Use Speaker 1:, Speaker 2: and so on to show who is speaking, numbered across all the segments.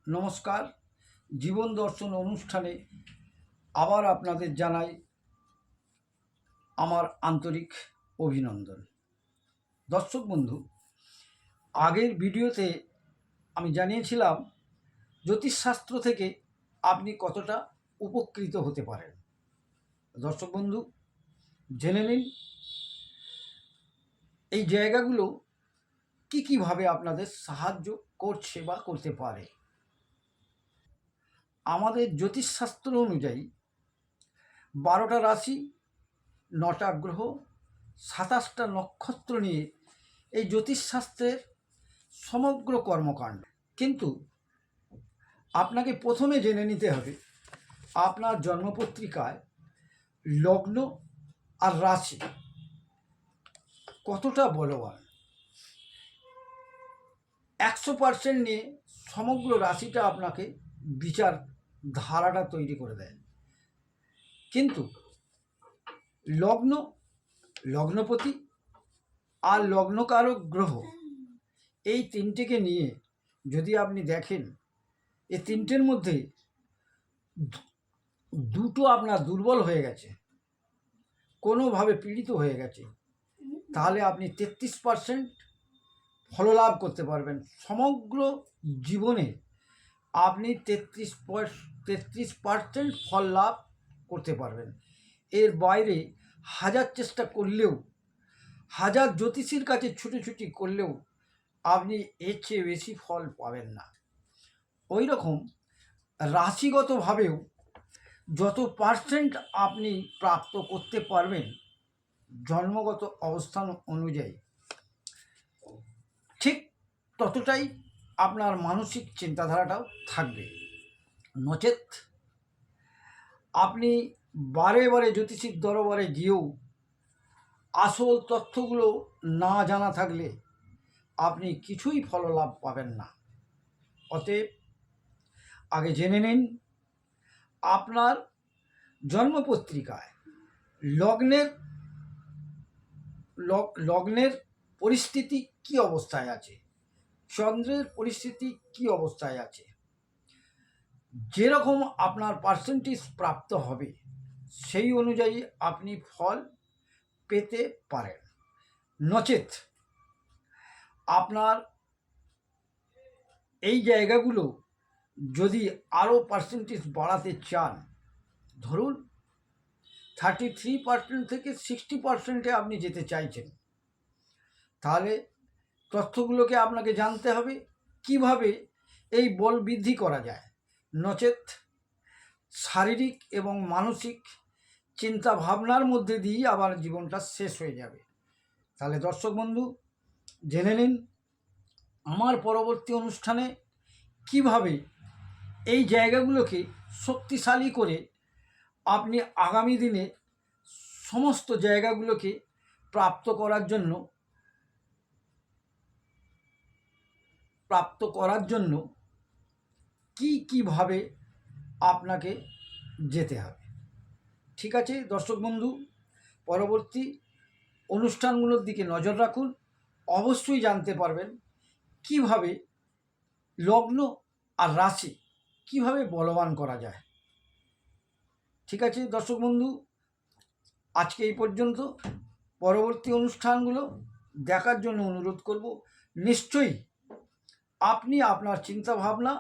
Speaker 1: নমস্কার। জীবন দর্শন অনুষ্ঠানে আবার আপনাদের জানাই আমার আন্তরিক অভিনন্দন। দর্শক বন্ধু, আগের ভিডিওতে আমি জানিয়েছিলাম জ্যোতিষশাস্ত্র থেকে আপনি কতটা উপকৃত হতে পারেন। দর্শক বন্ধু, জেনে নিন এই জায়গাগুলো কীভাবে আপনাদের সাহায্য করছে বা করতে পারে। আমাদের জ্যোতিষশাস্ত্র অনুযায়ী 12টা রাশি, 9টা গ্রহ, 27টা নক্ষত্র নিয়ে এই জ্যোতিষশাস্ত্রের সমগ্র কর্মকাণ্ড। কিন্তু আপনাকে প্রথমে জেনে নিতে হবে আপনার জন্মপত্রিকায় লগ্ন আর রাশি কতটা বলবান। 100% নিয়ে সমগ্র রাশিটা আপনাকে বিচার ধারাটা তৈরি করে দেয়। কিন্তু লগ্ন, লগ্নপতি আর লগ্নকারক গ্রহ, এই তিনটেকে নিয়ে যদি আপনি দেখেন, এই তিনটের মধ্যে দুটো আপনার দুর্বল হয়ে গেছে, কোনোভাবে পীড়িত হয়ে গেছে, তাহলে আপনি 33% ফললাভ করতে পারবেন। সমগ্র জীবনে আপনি 33% ফল লাভ করতে পারবেন। এর বাইরে হাজার চেষ্টা করলেও, হাজার জ্যোতিষীর কাছে ছুটোছুটি করলেও আপনি এর চেয়ে বেশি ফল পাবেন না। ওই রকম রাশিগতভাবেও যত পার্সেন্ট আপনি প্রাপ্ত করতে পারবেন জন্মগত অবস্থান অনুযায়ী, ঠিক ততটাই আপনার মানসিক চিন্তাধারাটাও থাকবে। নচেত আপনি বারে বারে জ্যোতিষীর দরবারে গিয়েও আসল তথ্যগুলো না জানা থাকলে আপনি কিছুই ফললাভ পাবেন না। অতএব আগে জেনে নিন আপনার জন্মপত্রিকায় লগ্নের পরিস্থিতি কি অবস্থায় আছে, চন্দ্রের পরিস্থিতি কি অবস্থায় আছে। যেরকম আপনার পার্সেন্টেজ প্রাপ্ত হবে সেই অনুযায়ী আপনি ফল পেতে পারেন। নচেত আপনার এই জায়গাগুলো যদি আরও পার্সেন্টেজ বাড়াতে চান, ধরুন 33% থেকে 60%-এ আপনি যেতে চাইছেন, তাহলে তথ্যগুলোকে আপনাকে জানতে হবে কিভাবে এই বল বৃদ্ধি করা যায়। নচেত শারীরিক এবং মানসিক চিন্তা ভাবনার মধ্যে দিয়েই আবার জীবনটা শেষ হয়ে যাবে। তাহলে দর্শক বন্ধু, জেনে নিন আমার পরবর্তী অনুষ্ঠানে কিভাবে এই জায়গাগুলোকে শক্তিশালী করে আপনি আগামী দিনে সমস্ত জায়গাগুলোকে প্রাপ্ত করার জন্য কিভাবে আপনাকে যেতে হবে। ঠিক আছে দর্শক বন্ধু, পরবর্তী অনুষ্ঠানগুলোর দিকে নজর রাখুন। অবশ্যই জানতে পারবেন কিভাবে লগ্ন আর রাশি কিভাবে বলবান করা যায়। ঠিক আছে দর্শক বন্ধু, আজকে এই পর্যন্ত। পরবর্তী অনুষ্ঠানগুলো দেখার জন্য অনুরোধ করব। নিশ্চয়ই আপনি আপনার চিন্তাভাবনা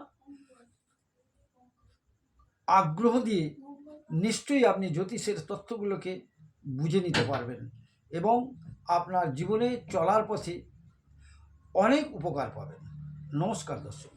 Speaker 1: আগ্রহ দিয়ে নিশ্চয়ই আপনি জ্যোতিষের তথ্যগুলোকে বুঝে নিতে পারবেন এবং আপনার জীবনে চলার পথে অনেক উপকার পাবেন। নমস্কার দর্শক।